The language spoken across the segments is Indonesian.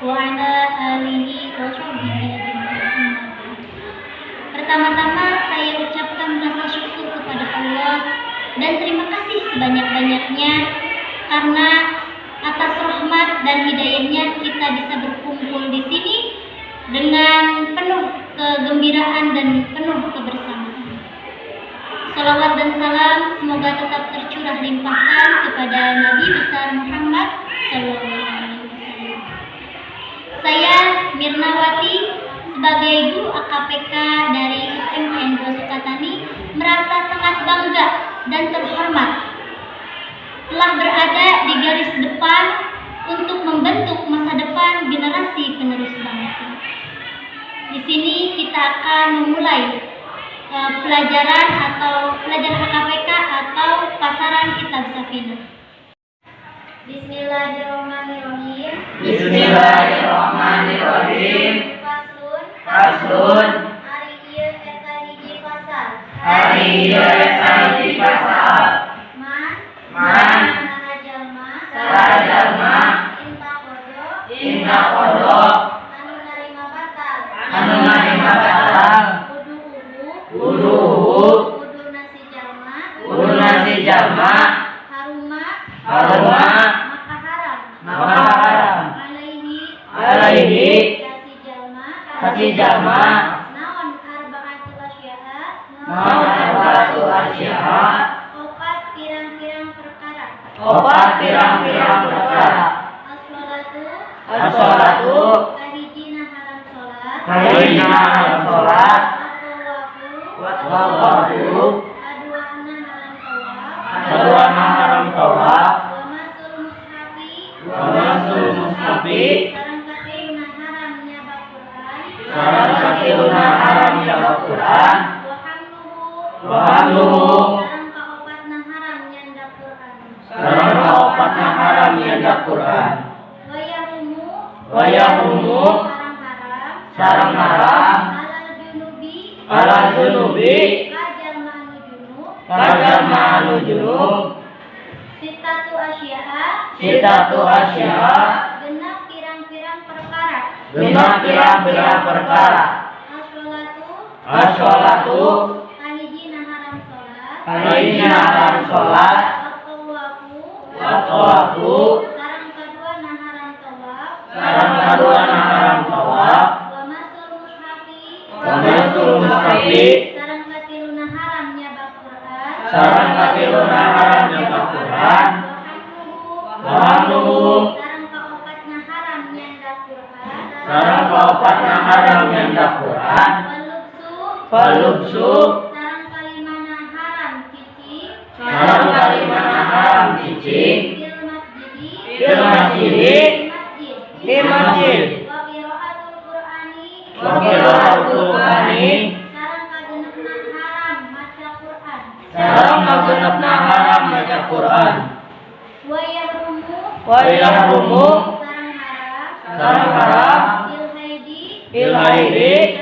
wa ala alihi wa sahbihi ajma'in. Pertama-tama saya ucapkan rasa syukur kepada Allah dan terima kasih sebanyak-banyaknya karena atas rahmat dan hidayahnya kita bisa berkumpul di sini dengan penuh kegembiraan dan penuh kebersamaan. Salawat dan salam semoga tetap tercurah limpahkan kepada Nabi besar Muhammad Sallallahu Alaihi Wasallam. Saya Mirnawati sebagai guru AKPK dari SMN 2 Sukatani merasa sangat bangga dan terhormat telah berada di garis depan untuk membentuk masa depan generasi penerus bangsa. Di sini kita akan memulai pelajaran AKPK atau pasaran kitab Safinah. Bismillahirrahmanirrahim. Bismillahirrahmanirrahim. Faslun. Ari ieu eta hiji fasal. Ari ieu eta hiji fasal. Man. Saha jalma. Inta kodok. Anu narima batal. Wudu. Wudu nasi jalma. Haruma. Maka haram. Alaihi. Kasih jalma. Naon arba'atu asya'a. Opat pirang-pirang perkara. As-sholatu. Kahijina haram sholat. Wawafu. Kaduana haram tawaf. Wamasul mushafi. Sareng katiluna haram nyawa Quran. Wahamluhu. Sareng kaopatna haram nyanda Quran. Wayahumu. Sareng haram. Alal junubi. Kajalma anu junub. Sitatu asya'a. Genap pirang-pirang perkara. As-sholatu. Kahijina haram sholat. Wawafu. Sareng kaduana haram tawaf. Wamasul mushafi. Sareng katiluna haram nyawa Quran. Wahamluhu. Sareng kaopatna haram nyanda Quran. Falubsu. Sareng kalimana haram cicing. Fil masjidi. Di masjid. Wa qiraatul Qur'ani. Sareng kagenepna haram maca Quran. Wayahrumu. Sareng haram. Il haidi.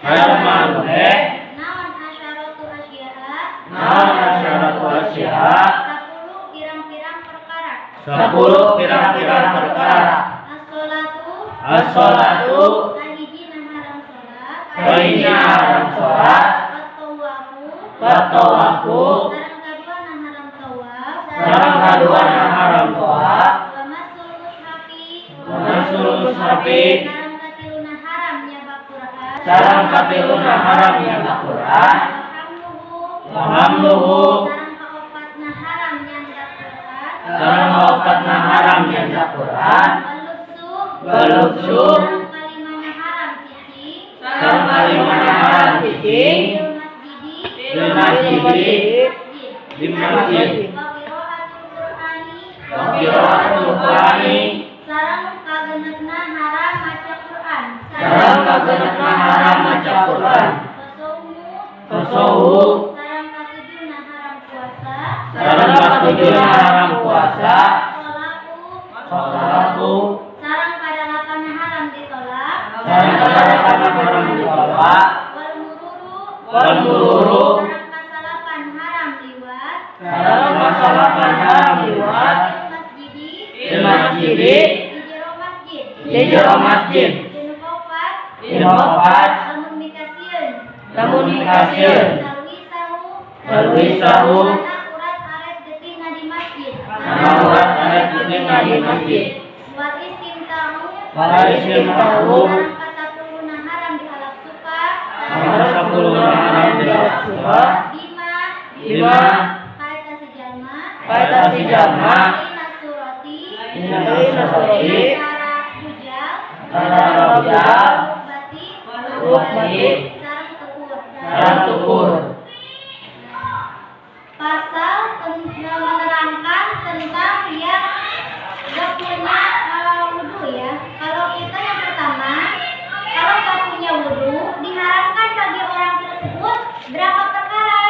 Haram anu heh. Naon asyaratu asya'a. 10 pirang-pirang perkara. As-sholatu. Kahijina haram sholat. Watawafu. Sareng kaduana haram tawaf. Wamasul mushafi. Sareng katiluna haram nyawa Quran. Wahamluhu. Sareng kaopatna haram nyanda Quran. Walubsu. Sareng kalimana haram cicing. Fil masjidi. Di masjid. Wa qiraatul Qur'ani. Sareng kagenepna haram maca Quran. Sareng kagenepna haram maca Quran. Tasawuf. Sareng katujuna haram puasa. Sholatu. Sareng kadalapan haram ditolak. Sareng kadalapan haram ditolak. Wal mururu. Sareng kasalapan haram liwat. Sareng kasalapan haram liwat. Fil masjidi. Di masjidi. Di jero masjid. di jero masjid. Inofat lamun mikasieun talwi sahu kana urat aret geuning di masjid. Wal istimta'u nomor 10 haram dilakukan bima kata si jalma inna surati antara hujal rukbati sareng tukur. Pasal menerangkan tentang yang gak punya wudhu ya. Kalau kita yang pertama, kalau gak punya wudhu, diharamkan bagi orang tersebut berapa perkara?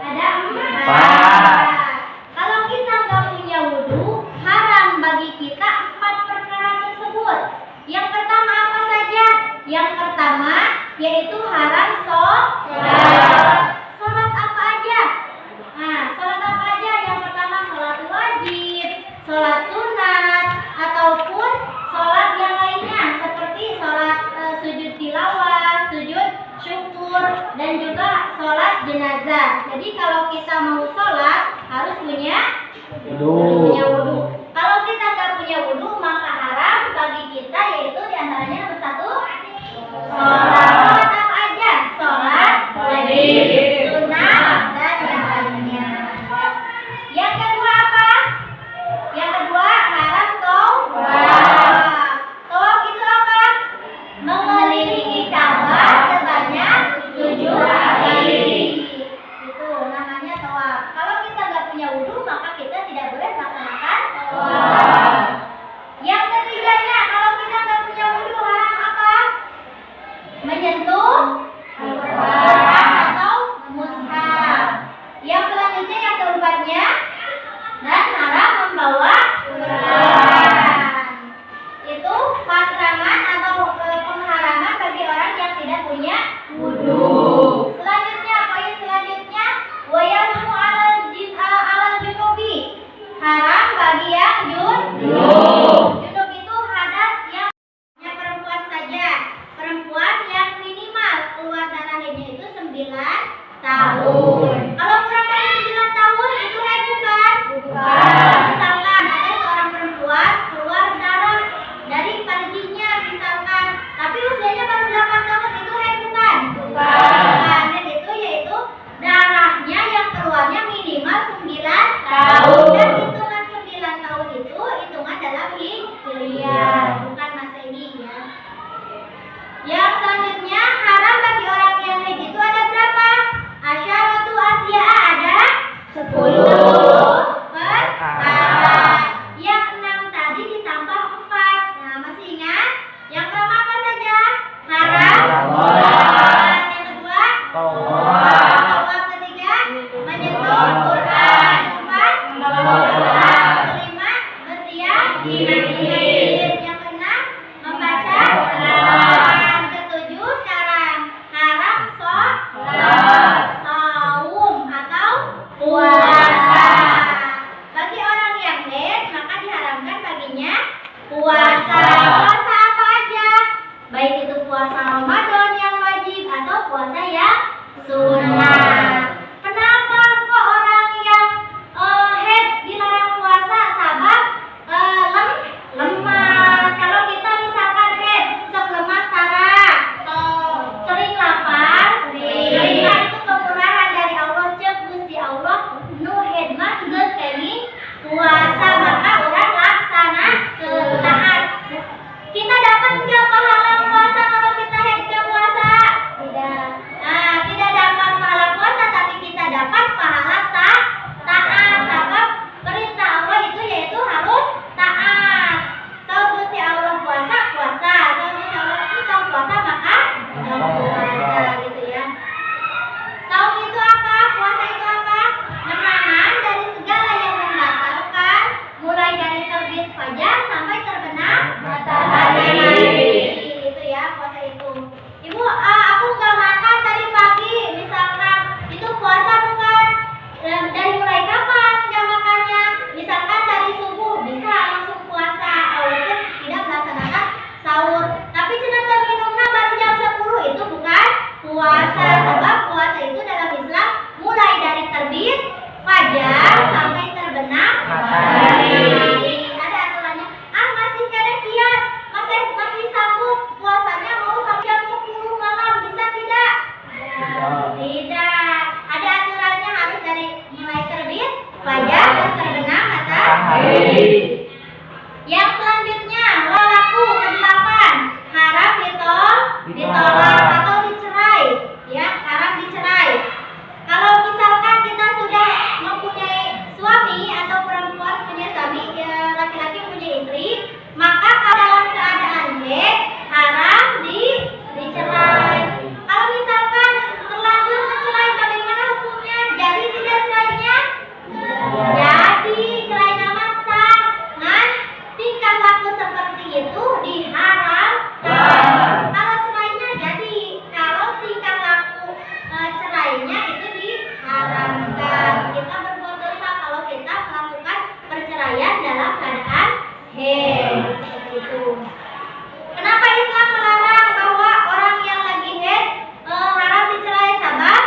Ada 4. Kalau kita gak punya wudhu, haram bagi kita 4 perkara tersebut. Yang pertama apa saja? Yang pertama yaitu haram sholat. Sholat apa aja? Nah, sholat apa aja? Yang pertama sholat wajib, sholat sunat, ataupun sholat yang lainnya seperti sholat sujud tilawah, sujud syukur, dan juga sholat jenazah. Jadi kalau kita mau sholat harus punya wudhu. Kalau kita nggak punya wudhu maka haram bagi kita yaitu diantaranya nomor 1 sholat. Sholat apa aja? Sholat wajib, sunat, dan yang lainnya. Yang kedua apa? Yang kedua haram tawaf. Tawaf itu apa? Mengelilingi Ka'bah sebanyak 7 kali. Itu namanya tawaf. Kalau kita nggak punya wudhu maka kita tidak boleh melaksanakan tawaf. Yang ketiganya kalau kita nggak punya wudhu haram apa? Menyentuh Al-Quran atau mushaf. Yang selanjutnya yang keempatnya dan haram membawa Quran. Itu larangan atau pengharaman bagi orang yang tidak punya wudhu. Selanjutnya poin selanjutnya wayarumu alal junubi. Haram bagi yang junub. Junub itu hadas yang hanya perempuan saja. Perempuan yang minimal keluar darahnya itu 9 tahun. Kalau kurang dari 9 tahun itu haid bukan? Bukan. Misalkan ada seorang perempuan keluar darah dari farjinya misalkan, tapi usianya baru 8 tahun itu haid bukan? Bukan. Haid itu yaitu darahnya yang keluarnya minimal 9 tahun. Dan hitungan 9 tahun itu hitungan dalam hijriyah, bukan masehi ya. Yang selanjutnya haram bagi orang yang haid itu ada berapa? Asyaratu terbit fajar sampai terbenam matahari. Ada aturannya. Masih kada kiat, masih sanggup puasanya mau sampai jam 10 malam, bisa tidak? Tidak. Ada aturannya, harus dari mulai terbit fajar dan terbenam matahari. Yang selanjutnya, laku ke-8, haram ditolak atau dicerai, ya, haram dicerai. Kalau misalkan kita sudah mempunyai suami atau perempuan punya suami, laki-laki punya istri, maka dalam keadaan haid haram dicerai. Kalau misalkan terlanjur mencerai, bagaimana hukumnya? Jadi tidak cerainya? Jadi cerai nama sah. Nah, tingkah laku seperti itu diharamkan. Kalau cerainya jadi, kalau tingkah laku cerainya itu diharamkan. Kita berbuat dosa kalau kita melakukan perceraian dalam keadaan haid seperti itu. Kenapa Islam melarang bahwa orang yang lagi haid haram dicerai? Sabab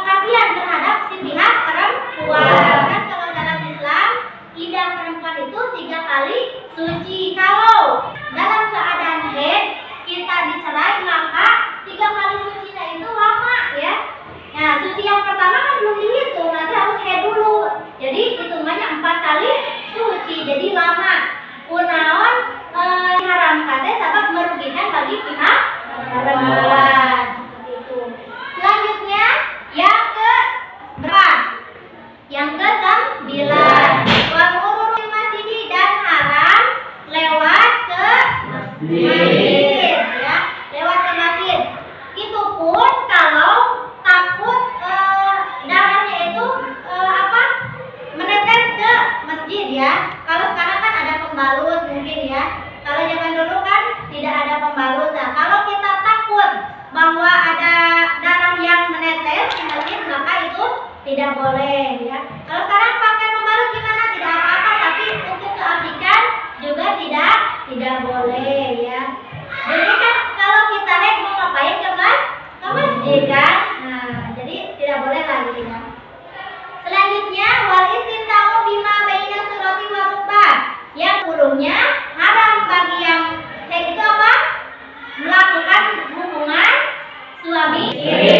kasihan terhadap si pihak perempuan. Kan kalau dalam Islam lidah perempuan itu 3 kali suci. Kalau dalam keadaan haid kita dicerai, maka 3 kali sucinya itu lama, ya. Nah, suci yang pertama kan belum dihitung, nanti harus haid dulu. Jadi hitungannya 4 kali suci, jadi lama. Kunaon diharamkan sabab merugikan bagi pihak perempuan. Seperti itu. Selanjutnya yang ke berapa? Yang ke-9, wal murur fil masjid, dan haram lewat ke masjid, ya, lewat ke masjid. Itu pun kalau takut darahnya itu menetes ke masjid, ya. Kalau sekarang kan ada pembalut mungkin, ya. Kalau zaman dulu kan tidak ada pembalut. Nah, kalau kita takut bahwa ada darah yang menetes di masjid, maka itu tidak boleh, ya. Kalau sekarang pakai pembalut gimana? Tidak apa-apa, tapi untuk keapikan juga tidak boleh, ya. Jadi kan kalau kita haid mau ngapain ke masjid kan? Nah, jadi tidak boleh lagi, ya. Selanjutnya wal istimta'u bima baina surati wa rukbah. Yang hurufnya haram bagi yang haid itu apa? Melakukan hubungan suami istri.